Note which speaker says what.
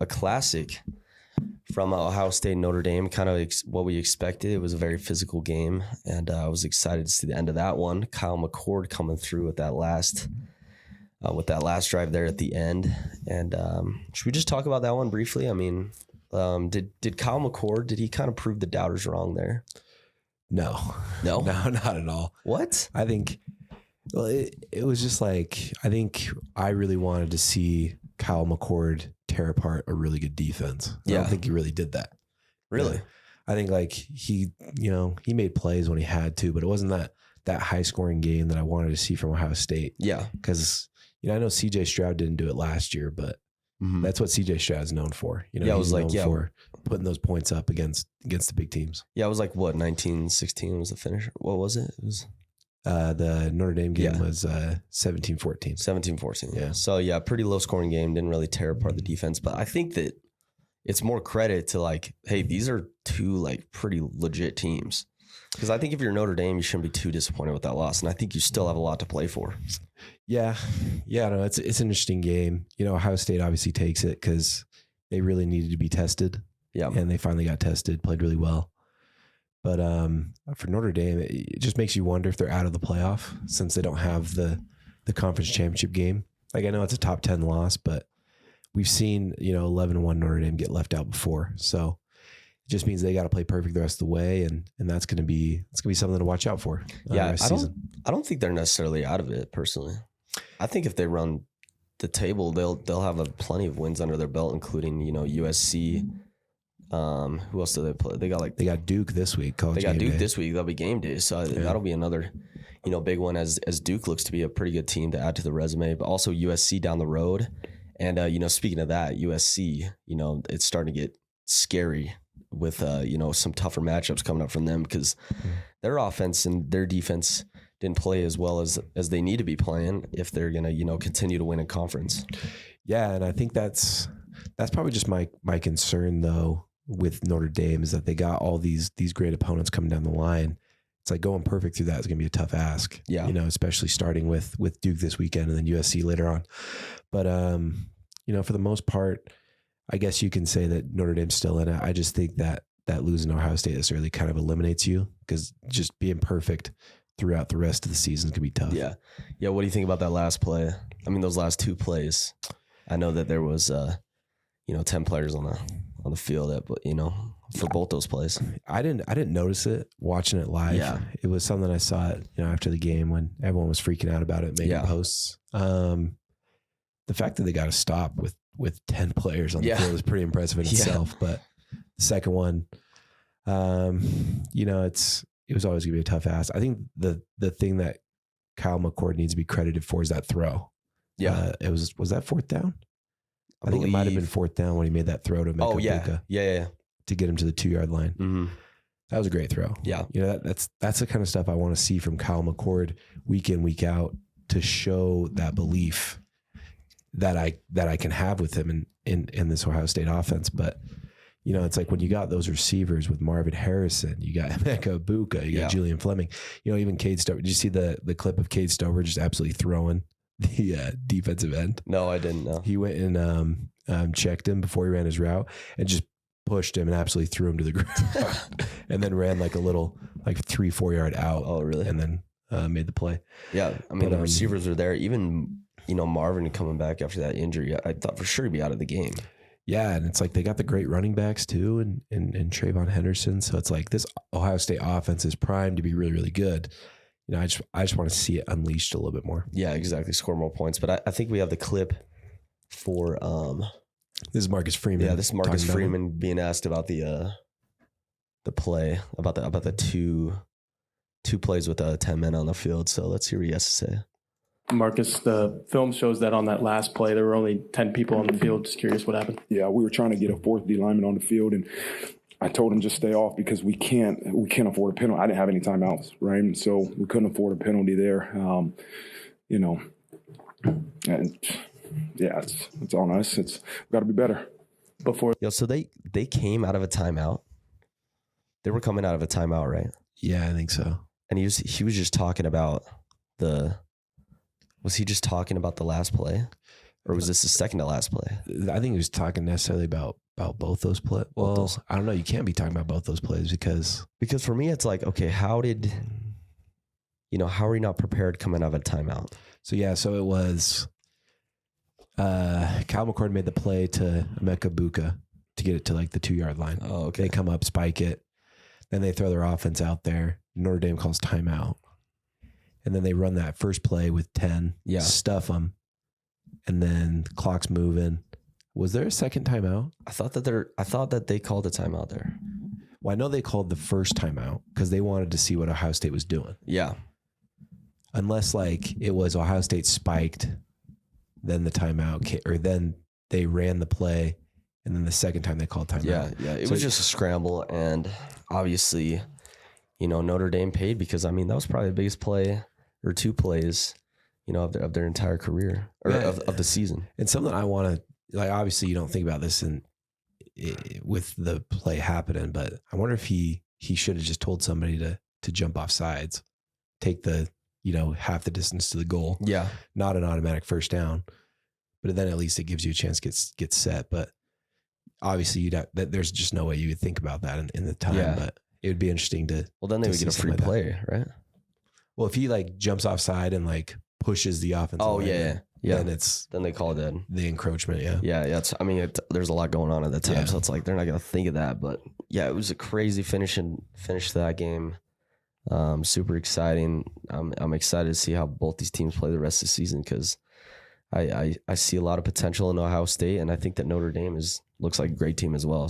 Speaker 1: a classic from Ohio State and Notre Dame, kind of what we expected. It was a very physical game, and I was excited to see the end of that one. Kyle McCord coming through with that last drive there at the end. And should we just talk about that one briefly? I mean, did Kyle McCord, did he kind of prove the doubters wrong there?
Speaker 2: No, not at all.
Speaker 1: What?
Speaker 2: I think, well, it was just like, I think I really wanted to see Kyle McCord tear apart a really good defense. I don't think he really did that.
Speaker 1: Really?
Speaker 2: Yeah. I think like he made plays when he had to, but it wasn't that high scoring game that I wanted to see from Ohio State. Yeah. Because, I know CJ Stroud didn't do it last year, but that's what CJ Stroud is known for. It was like, for putting those points up against the big teams. Yeah. It was like, what, 1916 was the finish? What was it? It was the Notre Dame game was 17-14.
Speaker 1: 17-14. Yeah. So pretty low scoring game. Didn't really tear apart the defense, but I think that it's more credit to like, hey, these are two like pretty legit teams. Because I think if you're Notre Dame, you shouldn't be too disappointed with that loss, and I think you still have a lot to play for.
Speaker 2: Yeah. No, it's an interesting game. Ohio State obviously takes it because they really needed to be tested. Yeah, and they finally got tested, played really well. But for Notre Dame, it just makes you wonder if they're out of the playoff since they don't have the conference championship game. Like, I know it's a top 10 loss, but we've seen 11-1 Notre Dame get left out before, so. Just means they got to play perfect the rest of the way, and that's going to be something to watch out for.
Speaker 1: I don't think they're necessarily out of it personally. I think if they run the table, they'll have plenty of wins under their belt, including USC. Who else do they play? They got
Speaker 2: Duke this week.
Speaker 1: This week. That'll be game day, so that'll be another big one as Duke looks to be a pretty good team to add to the resume, but also USC down the road. And speaking of that, USC, it's starting to get scary with some tougher matchups coming up from them because their offense and their defense didn't play as well as they need to be playing if they're gonna continue to win in conference.
Speaker 2: Yeah, and I think that's probably just my concern though with Notre Dame is that they got all these great opponents coming down the line. It's like going perfect through that is gonna be a tough ask. Yeah, especially starting with Duke this weekend and then USC later on. But for the most part, I guess you can say that Notre Dame's still in it. I just think that losing to Ohio State this early kind of eliminates you because just being perfect throughout the rest of the season can be tough.
Speaker 1: Yeah. Yeah. What do you think about that last play? I mean, those last two plays. I know that there was 10 players on the field for both those plays.
Speaker 2: I didn't notice it watching it live. Yeah. It was something I saw after the game when everyone was freaking out about it, making posts. The fact that they got to stop with 10 players on the field is pretty impressive in itself. But the second one, it was always going to be a tough ask. I think the thing that Kyle McCord needs to be credited for is that throw. Yeah. Was that fourth down? I think it might have been fourth down when he made that throw to make Buka. Yeah. To get him to the 2-yard line. Mm-hmm. That was a great throw. Yeah. That's the kind of stuff I want to see from Kyle McCord week in, week out to show that belief that I can have with him in this Ohio State offense. But, it's like when you got those receivers with Marvin Harrison, you got Emeka Buka, you got Julian Fleming, even Cade Stover. Did you see the clip of Cade Stover just absolutely throwing the defensive end?
Speaker 1: No, I didn't know.
Speaker 2: He went and checked him before he ran his route and just pushed him and absolutely threw him to the ground and then ran like a little 3-4 yard out.
Speaker 1: Oh, really?
Speaker 2: And then made the play.
Speaker 1: Yeah. I mean, the receivers were there. Even Marvin coming back after that injury, I thought for sure he'd be out of the game.
Speaker 2: Yeah, and it's like they got the great running backs too, and Trayvon Henderson. So it's like this Ohio State offense is primed to be really, really good. I just want to see it unleashed a little bit more.
Speaker 1: Yeah, exactly. Score more points. But I think we have the clip for
Speaker 2: this is Marcus Freeman.
Speaker 1: Yeah, this is Marcus Freeman being asked about the play, about the two plays with 10 men on the field. So let's hear what he has to say.
Speaker 3: Marcus, the film shows that on that last play, there were only 10 people on the field. Just curious what happened.
Speaker 4: Yeah, we were trying to get a fourth D lineman on the field, and I told him just stay off because we can't afford a penalty. I didn't have any timeouts, right? And so we couldn't afford a penalty there. And yeah, it's on us. We've got to be better.
Speaker 1: So they came out of a timeout. They were coming out of a timeout, right?
Speaker 2: Yeah, I think so.
Speaker 1: And he was just talking about Was he just talking about the last play? Or was this the second to last play?
Speaker 2: I think he was talking necessarily about both those plays. Well, I don't know. You can't be talking about both those plays because
Speaker 1: for me, it's like, okay, how are you not prepared coming out of a timeout?
Speaker 2: So it was Cal McCord made the play to Emeka Buka to get it to like the 2-yard line.
Speaker 1: Oh, okay.
Speaker 2: They come up, spike it. Then they throw their offense out there. Notre Dame calls timeout. And then they run that first play with 10, stuff them. And then clock's moving. Was there a second timeout?
Speaker 1: I thought that they called a timeout there.
Speaker 2: Well, I know they called the first timeout because they wanted to see what Ohio State was doing.
Speaker 1: Yeah.
Speaker 2: Unless like it was Ohio State spiked, then the timeout came, or then they ran the play, and then the second time they called timeout.
Speaker 1: Yeah. It was just a scramble, and obviously, Notre Dame paid because that was probably the biggest play or 2 plays, of their entire career or of the season.
Speaker 2: And something I want to like. Obviously, you don't think about this with the play happening, but I wonder if he should have just told somebody to jump off sides, take the half the distance to the goal.
Speaker 1: Yeah,
Speaker 2: not an automatic first down, but then at least it gives you a chance to get set. But obviously, there's just no way you would think about that in the time.
Speaker 1: Yeah.
Speaker 2: But it would be interesting to.
Speaker 1: Well, then they would get a free play, right?
Speaker 2: Well, if he like jumps offside and like pushes the offense.
Speaker 1: Oh yeah.
Speaker 2: Then
Speaker 1: they call it dead.
Speaker 2: The encroachment. Yeah.
Speaker 1: Yeah. There's a lot going on at the time, so it's like they're not gonna think of that. But yeah, it was a crazy finish to that game. Super exciting. I'm excited to see how both these teams play the rest of the season because I see a lot of potential in Ohio State, and I think that Notre Dame looks like a great team as well.